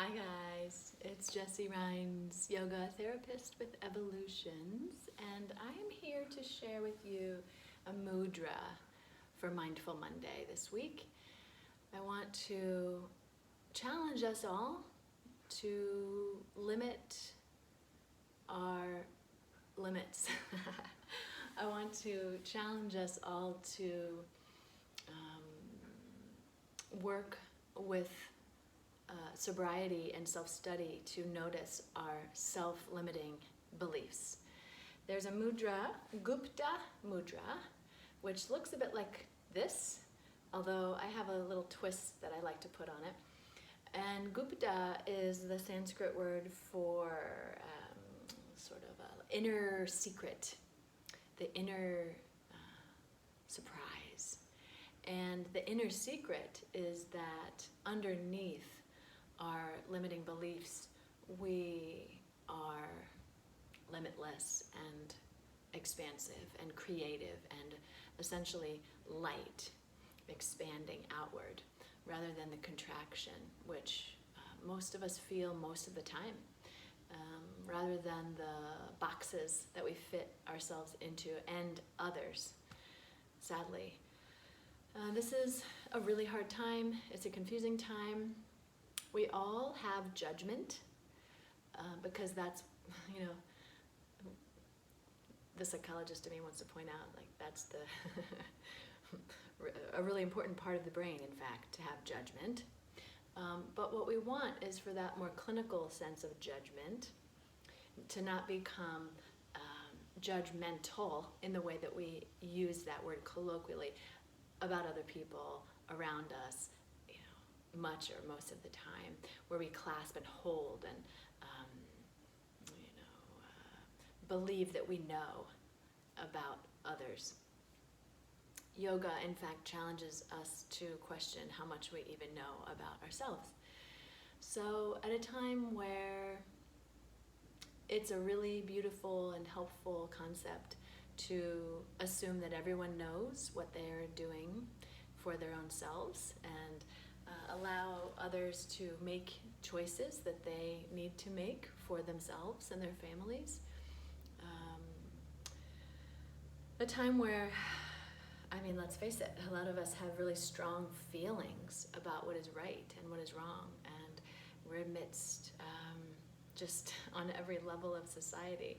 Hi guys, it's Jessie Rhines, yoga therapist with Evolutions, and I am here to share with you a mudra for Mindful Monday this week. I want to challenge us all to limit our limits. I want to challenge us all to work with sobriety and self-study to notice our self-limiting beliefs. There's a mudra, Gupta mudra, which looks a bit like this, although I have a little twist that I like to put on it. And Gupta is the Sanskrit word for sort of an inner secret, the inner surprise. And the inner secret is that underneath our limiting beliefs, we are limitless and expansive and creative and essentially light, expanding outward rather than the contraction, which most of us feel most of the time, rather than the boxes that we fit ourselves into and others, sadly. This is a really hard time. It's a confusing time. We all have judgment because that's, the psychologist in me wants to point out, like, that's the a really important part of the brain, in fact, to have judgment. But what we want is for that more clinical sense of judgment to not become judgmental in the way that we use that word colloquially about other people around us, much or most of the time, where we clasp and hold and believe that we know about others. Yoga, in fact, challenges us to question how much we even know about ourselves. So at a time where it's a really beautiful and helpful concept to assume that everyone knows what they're doing for their own selves and allow others to make choices that they need to make for themselves and their families. A time where, let's face it, a lot of us have really strong feelings about what is right and what is wrong, and we're amidst just on every level of society,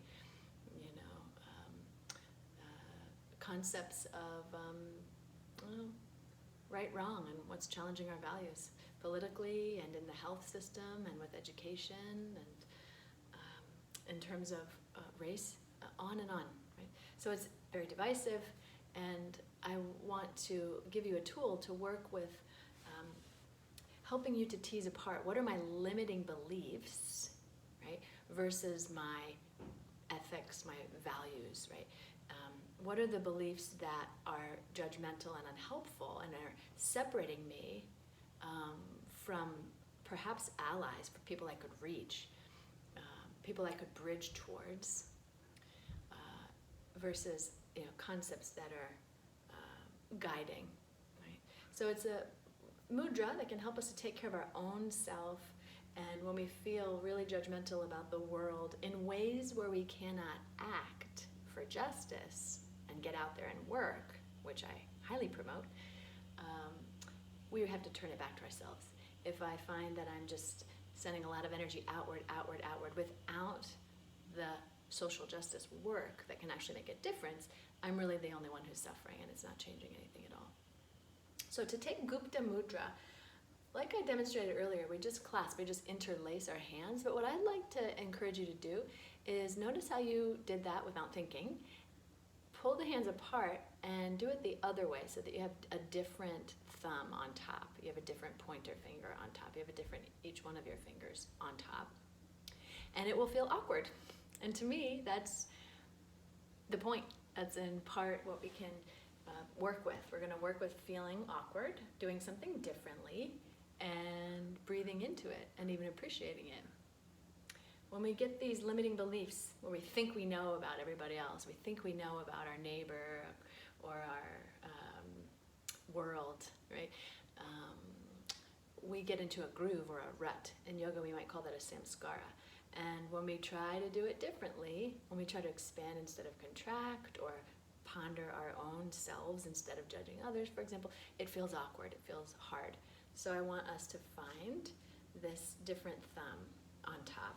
concepts of right, wrong, and what's challenging our values politically and in the health system and with education and in terms of race, on and on, right? So it's very divisive, and I want to give you a tool to work with helping you to tease apart what are my limiting beliefs, right, versus my ethics, my values, right? What are the beliefs that are judgmental and unhelpful and are separating me from perhaps allies, for people I could reach, people I could bridge towards, versus concepts that are guiding, right? So it's a mudra that can help us to take care of our own self, and when we feel really judgmental about the world in ways where we cannot act for justice and get out there and work, which I highly promote, we have to turn it back to ourselves. If I find that I'm just sending a lot of energy outward, without the social justice work that can actually make a difference, I'm really the only one who's suffering, and it's not changing anything at all. So to take Gupta mudra, like I demonstrated earlier, we just clasp, we just interlace our hands, but what I'd like to encourage you to do is notice how you did that without thinking. Pull the hands apart and do it the other way so that you have a different thumb on top. You have a different pointer finger on top. You have a different, each one of your fingers on top. And it will feel awkward. And to me, that's the point. That's in part what we can work with. We're going to work with feeling awkward, doing something differently, and breathing into it and even appreciating it. When we get these limiting beliefs where we think we know about everybody else, we think we know about our neighbor or our world, right? we get into a groove or a rut. In yoga, we might call that a samskara. And when we try to do it differently, when we try to expand instead of contract, or ponder our own selves instead of judging others, for example, it feels awkward, it feels hard. So I want us to find this different thumb on top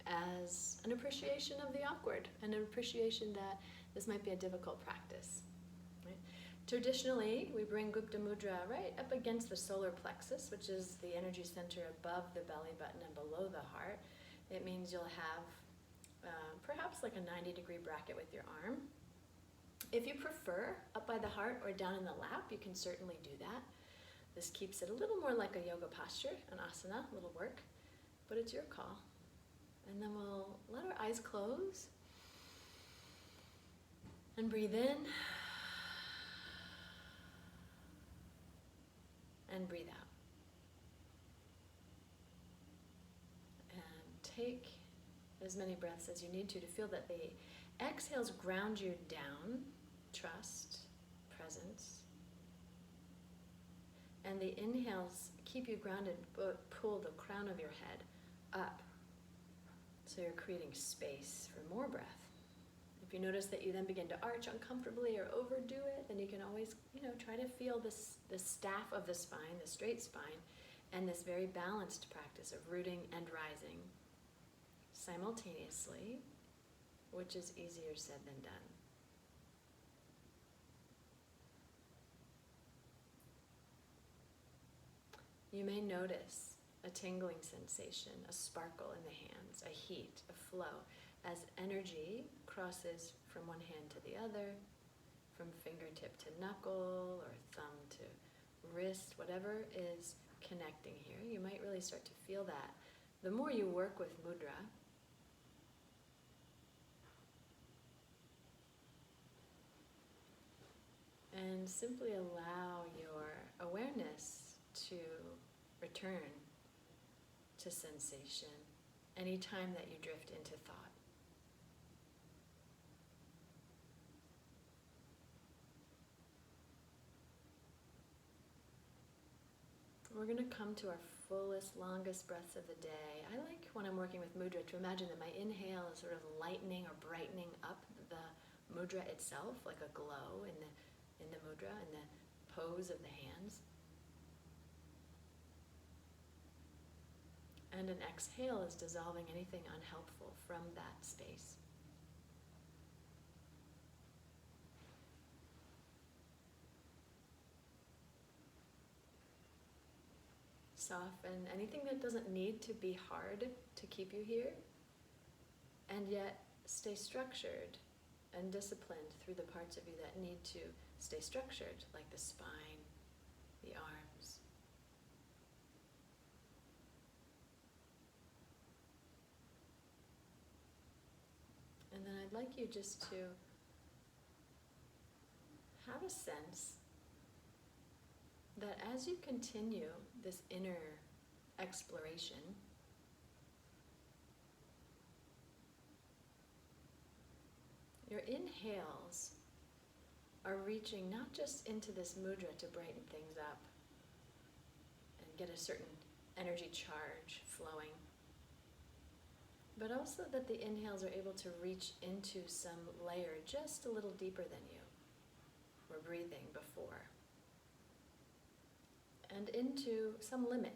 as an appreciation of the awkward, and an appreciation that this might be a difficult practice. Right? Traditionally, we bring Gupta Mudra right up against the solar plexus, which is the energy center above the belly button and below the heart. It means you'll have perhaps like a 90-degree bracket with your arm. If you prefer, up by the heart or down in the lap, you can certainly do that. This keeps it a little more like a yoga posture, an asana, a little work, but it's your call. And then we'll let our eyes close and breathe in and breathe out. And take as many breaths as you need to feel that the exhales ground you down, trust, presence. And the inhales keep you grounded, but pull the crown of your head up. So you're creating space for more breath. If you notice that you then begin to arch uncomfortably or overdo it, then you can always, try to feel the staff of the spine, the straight spine, and this very balanced practice of rooting and rising simultaneously, which is easier said than done. You may notice a tingling sensation, a sparkle in the hands, a heat, a flow, as energy crosses from one hand to the other, from fingertip to knuckle, or thumb to wrist, whatever is connecting here. You might really start to feel that. The more you work with mudra, and simply allow your awareness to return to sensation anytime that you drift into thought. We're going to come to our fullest, longest breaths of the day. I like, when I'm working with mudra, to imagine that my inhale is sort of lightening or brightening up the mudra itself, like a glow in the mudra, in the pose of the hands. And an exhale is dissolving anything unhelpful from that space. Soften anything that doesn't need to be hard to keep you here, and yet stay structured and disciplined through the parts of you that need to stay structured, like the spine, the arms. And then I'd like you just to have a sense that as you continue this inner exploration, your inhales are reaching not just into this mudra to brighten things up and get a certain energy charge flowing, but also that the inhales are able to reach into some layer just a little deeper than you were breathing before, and into some limit.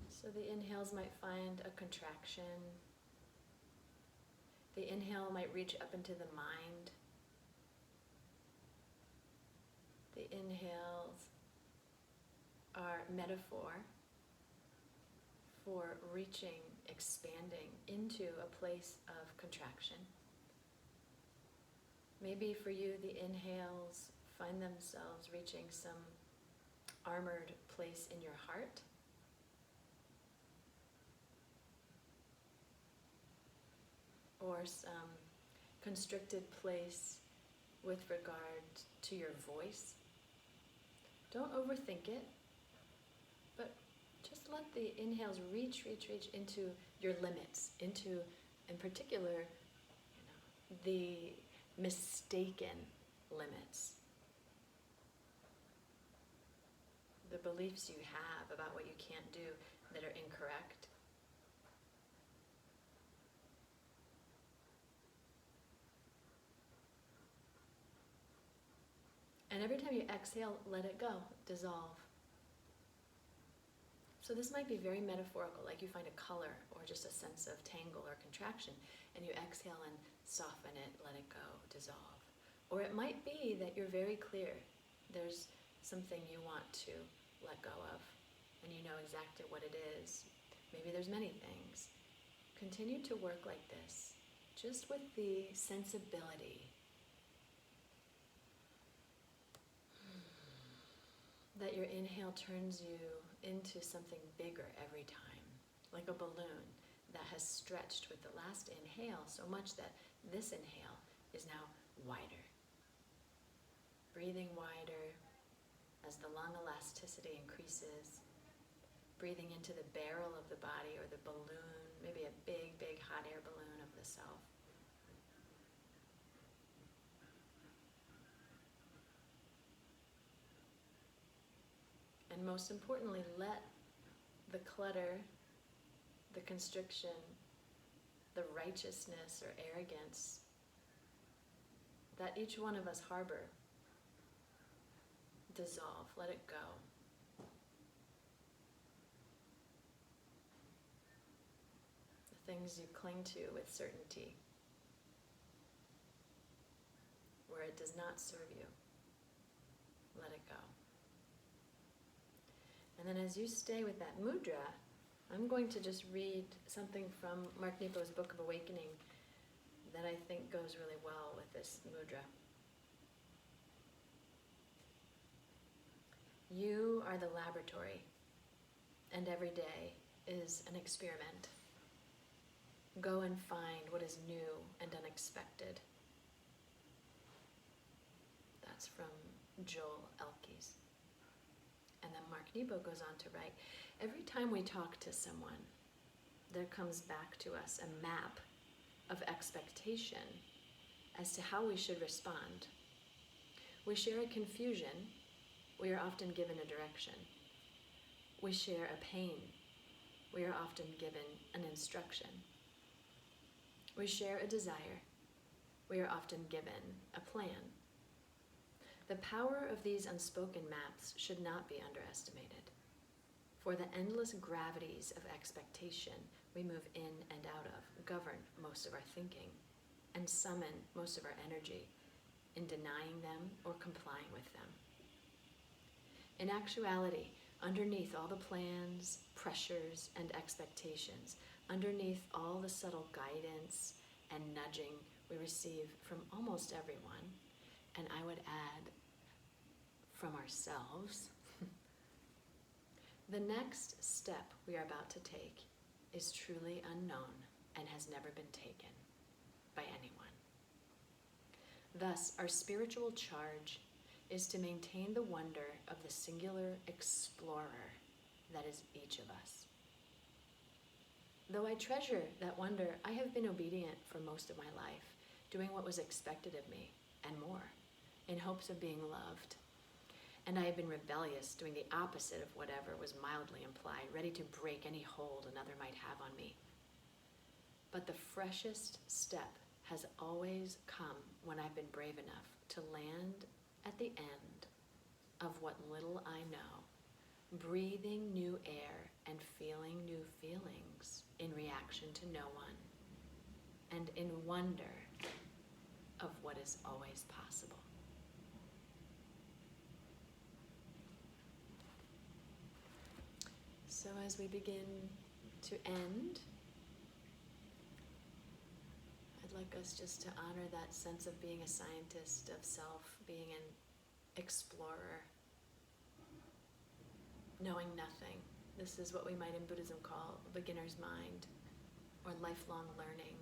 So the inhales might find a contraction. The inhale might reach up into the mind. The inhales are metaphor for reaching, expanding into a place of contraction. Maybe for you, the inhales find themselves reaching some armored place in your heart. Or some constricted place with regard to your voice. Don't overthink it, but just let the inhales reach into your limits, into, in particular, the mistaken limits. beliefs you have about what you can't do that are incorrect. And every time you exhale, let it go, dissolve. So this might be very metaphorical, like you find a color or just a sense of tangle or contraction, and you exhale and soften it, let it go, dissolve. Or it might be that you're very clear. There's something you want to let go of, and you know exactly what it is. Maybe there's many things. Continue to work like this, just with the sensibility that your inhale turns you into something bigger every time, like a balloon that has stretched with the last inhale so much that this inhale is now wider. Breathing wider as the lung elasticity increases, breathing into the barrel of the body or the balloon, maybe a big, big hot air balloon of the self. And most importantly, let the clutter, the constriction, the righteousness or arrogance that each one of us harbor dissolve, let it go. The things you cling to with certainty, where it does not serve you, let it go. And then as you stay with that mudra, I'm going to just read something from Mark Nepo's Book of Awakening that I think goes really well with this mudra. You are the laboratory, and every day is an experiment. Go and find what is new and unexpected. That's from Joel Elkes. And then Mark Nepo goes on to write, every time we talk to someone, there comes back to us a map of expectation as to how we should respond. We share a confusion, we are often given a direction. We share a pain, we are often given an instruction. We share a desire, we are often given a plan. The power of these unspoken maps should not be underestimated. For the endless gravities of expectation we move in and out of govern most of our thinking and summon most of our energy in denying them or complying with them. In actuality, underneath all the plans, pressures, and expectations, underneath all the subtle guidance and nudging we receive from almost everyone, and I would add, from ourselves, the next step we are about to take is truly unknown and has never been taken by anyone. Thus, our spiritual charge is to maintain the wonder of the singular explorer that is each of us. Though I treasure that wonder, I have been obedient for most of my life, doing what was expected of me and more, in hopes of being loved. And I have been rebellious, doing the opposite of whatever was mildly implied, ready to break any hold another might have on me. But the freshest step has always come when I've been brave enough to land at the end of what little I know, breathing new air and feeling new feelings in reaction to no one, and in wonder of what is always possible. So as we begin to end, I'd like us just to honor that sense of being a scientist of self, being an explorer, knowing nothing. This is what we might in Buddhism call a beginner's mind, or lifelong learning.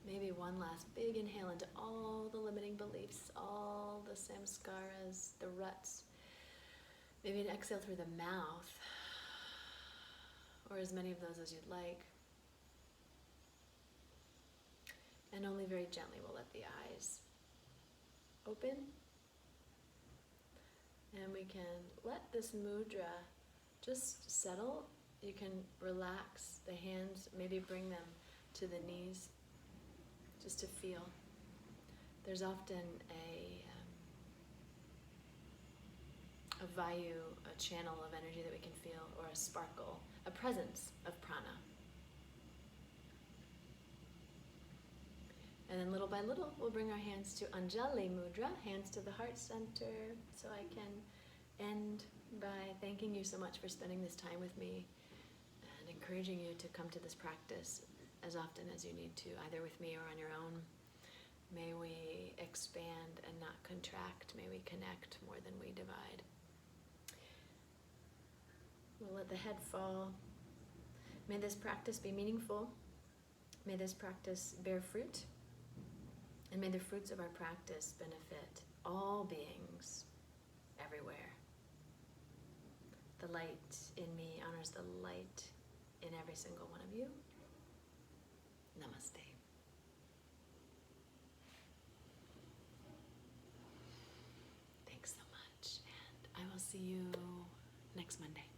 Maybe one last big inhale into all the limiting beliefs, all the samskaras, the ruts. Maybe an exhale through the mouth, or as many of those as you'd like. And only very gently we'll let the eyes open. And we can let this mudra just settle. You can relax the hands, maybe bring them to the knees, just to feel. There's often a vayu, a channel of energy that we can feel, or a sparkle, a presence of prana. And then little by little, we'll bring our hands to Anjali Mudra, hands to the heart center. So I can end by thanking you so much for spending this time with me and encouraging you to come to this practice as often as you need to, either with me or on your own. May we expand and not contract. May we connect more than we divide. We'll let the head fall. May this practice be meaningful. May this practice bear fruit. And may the fruits of our practice benefit all beings everywhere. The light in me honors the light in every single one of you. Namaste. Thanks so much, and I will see you next Monday.